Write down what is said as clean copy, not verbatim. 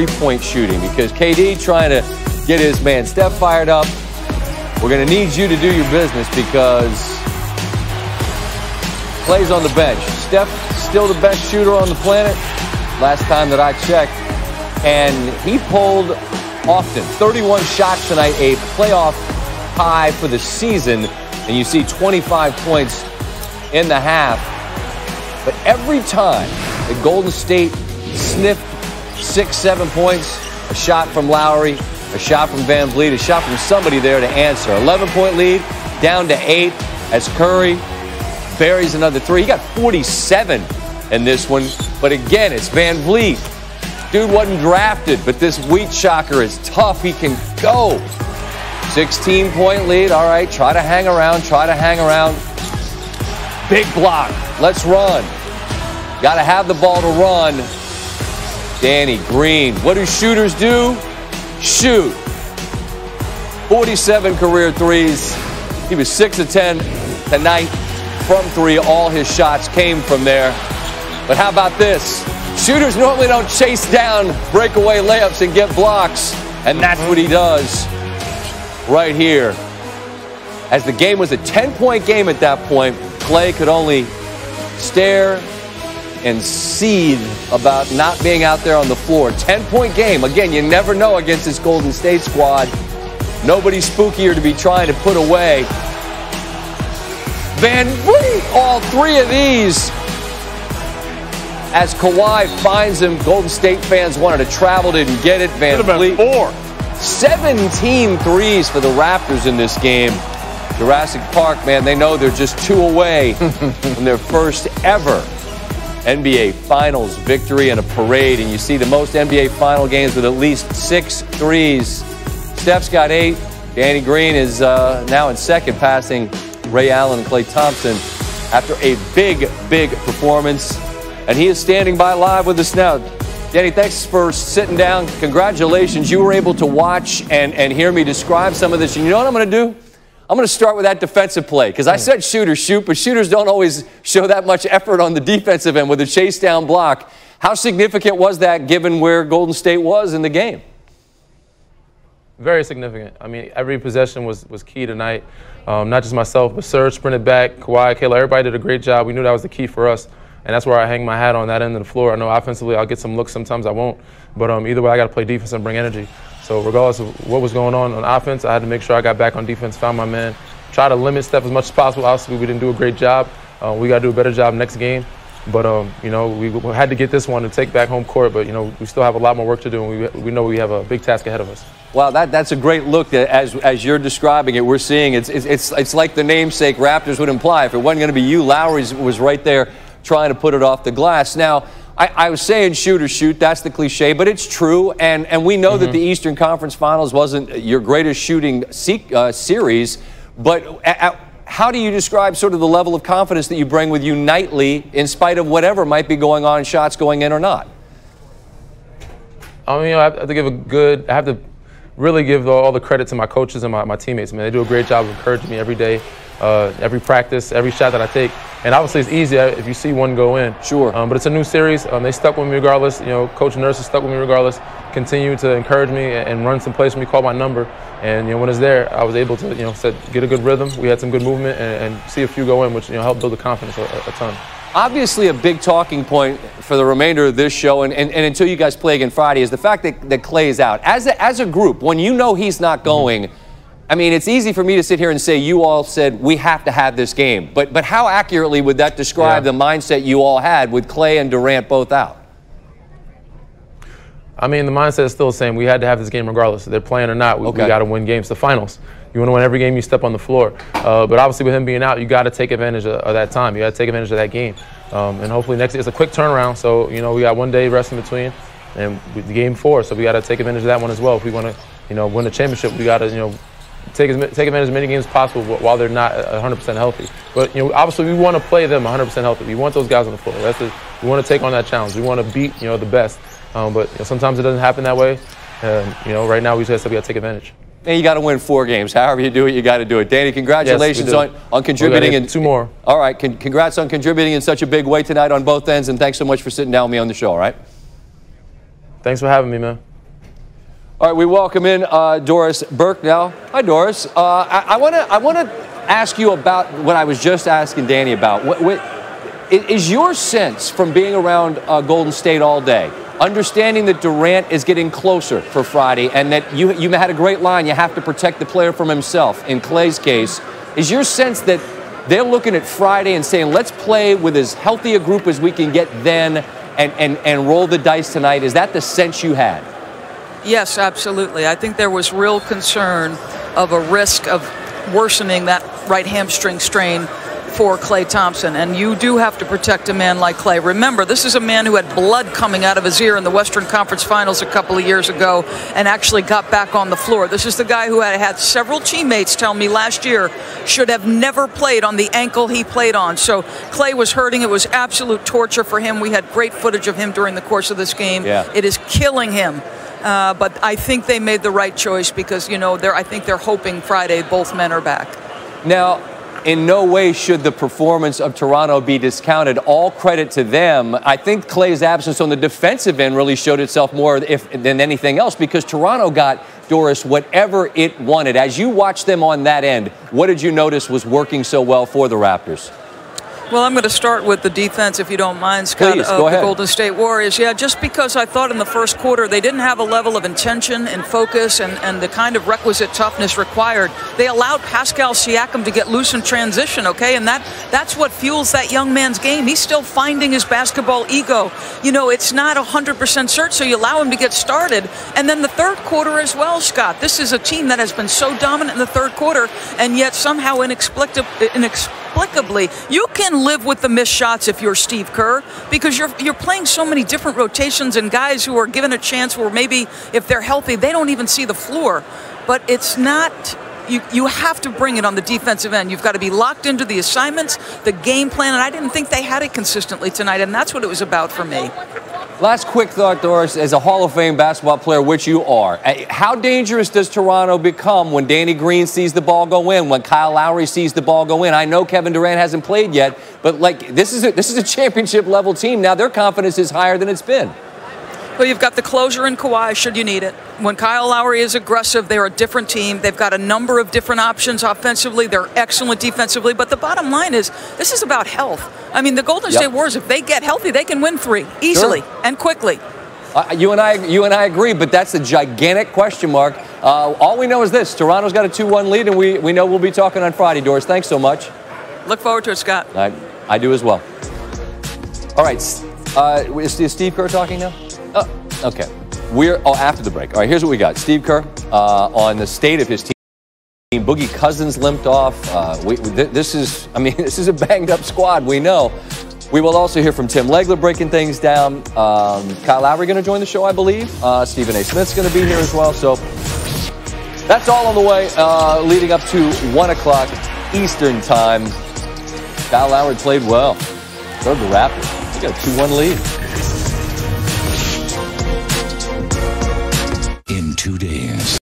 three-point shooting because KD trying to get his man Steph fired up. We're going to need you to do your business because Klay's on the bench. Steph still the best shooter on the planet last time that I checked. And he pulled often. 31 shots tonight, a playoff high for the season. And you see 25 points in the half. But every time that Golden State sniffed 6-7 points, a shot from Lowry, a shot from Van Vliet, a shot from somebody there to answer. 11-point lead, down to 8 as Curry buries another 3. He got 47 in this one. But again, it's Van Vliet. Dude wasn't drafted, but this wheat shocker is tough. He can go. 16-point lead. All right, try to hang around, Big block. Let's run. Got to have the ball to run. Danny Green. What do shooters do? Shoot. 47 career threes. He was 6 of 10 tonight from 3. All his shots came from there. But how about this? Shooters normally don't chase down breakaway layups and get blocks. And that's what he does right here. As the game was a 10-point game at that point, Klay could only stare and seethe about not being out there on the floor. 10-point game. Again, you never know against this Golden State squad. Nobody spookier to be trying to put away. Van Vliet, all 3 of these. As Kawhi finds him, Golden State fans wanted to travel, didn't get it. Van Vliet. 17 threes for the Raptors in this game. Jurassic Park, man, they know they're just 2 away from their first ever NBA Finals victory and a parade. And you see the most NBA Final games with at least 6 threes. Steph's got 8. Danny Green is now in second, passing Ray Allen and Klay Thompson after a big performance. And he is standing by live with us now. Danny, thanks for sitting down. Congratulations. You were able to watch and hear me describe some of this. And you know what I'm going to do? I'm going to start with that defensive play because I said shooters shoot, but shooters don't always show that much effort on the defensive end with a chase down block. How significant was that given where Golden State was in the game? Very significant. I mean, every possession was key tonight. Not just myself, but Serge sprinted back, Kawhi, Kayla, everybody did a great job. We knew that was the key for us. And that's where I hang my hat on that end of the floor. I know offensively I'll get some looks, sometimes I won't. But either way, I got to play defense and bring energy. So regardless of what was going on offense, I had to make sure I got back on defense, found my man, try to limit Steph as much as possible. Obviously, we didn't do a great job. We got to do a better job next game. But, you know, we had to get this one to take back home court. But, you know, we still have a lot more work to do, and we know we have a big task ahead of us. Wow, that's a great look. As you're describing it, we're seeing it's like the namesake Raptors would imply. If it wasn't going to be you, Lowry was right there trying to put it off the glass. Now, I was saying shooters shoot. That's the cliche, but it's true. And we know that the Eastern Conference Finals wasn't your greatest shooting series. But how do you describe sort of the level of confidence that you bring with you nightly in spite of whatever might be going on, shots going in or not? I mean, you know, I have to really give all the credit to my coaches and my teammates. Man, they do a great job of encouraging me every day, every practice, every shot that I take. And obviously, it's easy if you see one go in. Sure. But it's a new series. They stuck with me regardless. You know, Coach Nurse is stuck with me regardless. Continue to encourage me and run some plays when we call my number. And you know, when it's there, I was able to get a good rhythm. We had some good movement and see a few go in, which helped build the confidence a ton. Obviously, a big talking point for the remainder of this show and until you guys play again Friday is the fact that Klay is out. As a group, when you know he's not going, I mean, it's easy for me to sit here and say you all said we have to have this game. But how accurately would that describe the mindset you all had with Klay and Durant both out? I mean, the mindset is still the same. We had to have this game regardless. If they're playing or not, we got to win games. The finals. You want to win every game you step on the floor. But obviously with him being out, you got to take advantage of that time. You got to take advantage of that game. And hopefully next it's a quick turnaround. So, you know, we got 1 day rest in between and the game 4. So we got to take advantage of that one as well. If we want to, win the championship, we got to, take advantage of as many games as possible while they're not 100% healthy. But, obviously we want to play them 100% healthy. We want those guys on the floor. We want to take on that challenge. We want to beat, the best. But sometimes it doesn't happen that way. Right now we just got to take advantage. And you got to win 4 games. However you do it, you got to do it. Danny, congratulations on contributing. And 2 more. All right. Congrats on contributing in such a big way tonight on both ends. And thanks so much for sitting down with me on the show, all right? Thanks for having me, man. All right, we welcome in Doris Burke now. Hi, Doris. I want to ask you about what I was just asking Danny about. What is your sense from being around Golden State all day, understanding that Durant is getting closer for Friday, and that you had a great line, you have to protect the player from himself. In Klay's case, is your sense that they're looking at Friday and saying, let's play with as healthy a group as we can get then and roll the dice tonight? Is that the sense you had? Yes, absolutely. I think there was real concern of a risk of worsening that right hamstring strain for Klay Thompson, and you do have to protect a man like Klay. Remember, this is a man who had blood coming out of his ear in the Western Conference Finals a couple of years ago and actually got back on the floor. This is the guy who had several teammates tell me last year should have never played on the ankle he played on. So Klay was hurting. It was absolute torture for him. We had great footage of him during the course of this game. Yeah. It is killing him. But I think they made the right choice because, you know, I think they're hoping Friday both men are back. Now, in no way should the performance of Toronto be discounted. All credit to them. I think Klay's absence on the defensive end really showed itself more than anything else, because Toronto got, Doris, whatever it wanted. As you watched them on that end, what did you notice was working so well for the Raptors? Well, I'm going to start with the defense, if you don't mind, Scott, Please, of go the ahead. Golden State Warriors. Yeah, just because I thought in the first quarter they didn't have a level of intention and focus and the kind of requisite toughness required. They allowed Pascal Siakam to get loose in transition, okay? And that's what fuels that young man's game. He's still finding his basketball ego. You know, it's not 100% certain, so you allow him to get started. And then the third quarter as well, Scott. This is a team that has been so dominant in the third quarter, and yet somehow inexplicably, you can live with the missed shots if you're Steve Kerr, because you're playing so many different rotations and guys who are given a chance where maybe if they're healthy, they don't even see the floor. But it's not, you have to bring it on the defensive end. You've got to be locked into the assignments, the game plan, and I didn't think they had it consistently tonight, and that's what it was about for me. Last quick thought, Doris, as a Hall of Fame basketball player, which you are, how dangerous does Toronto become when Danny Green sees the ball go in, when Kyle Lowry sees the ball go in? I know Kevin Durant hasn't played yet, but like this is a championship level team now. Their confidence is higher than it's been. Well, you've got the closer in Kawhi, should you need it. When Kyle Lowry is aggressive, they're a different team. They've got a number of different options offensively. They're excellent defensively. But the bottom line is, this is about health. I mean, the Golden State Warriors, if they get healthy, they can win 3 easily and quickly. You and I agree, but that's a gigantic question mark. All we know is this: Toronto's got a 2-1 lead, and we know we'll be talking on Friday. Doris, thanks so much. Look forward to it, Scott. I do as well. All right, is Steve Kerr talking now? Oh, okay. We're after the break. All right, here's what we got. Steve Kerr on the state of his team. Boogie Cousins limped off. This is a banged-up squad, we know. We will also hear from Tim Legler breaking things down. Kyle Lowry going to join the show, I believe. Stephen A. Smith's going to be here as well. So that's all on the way, leading up to 1 o'clock Eastern time. Kyle Lowry played well. So did the Raptors. They got a 2-1 lead. In 2 days.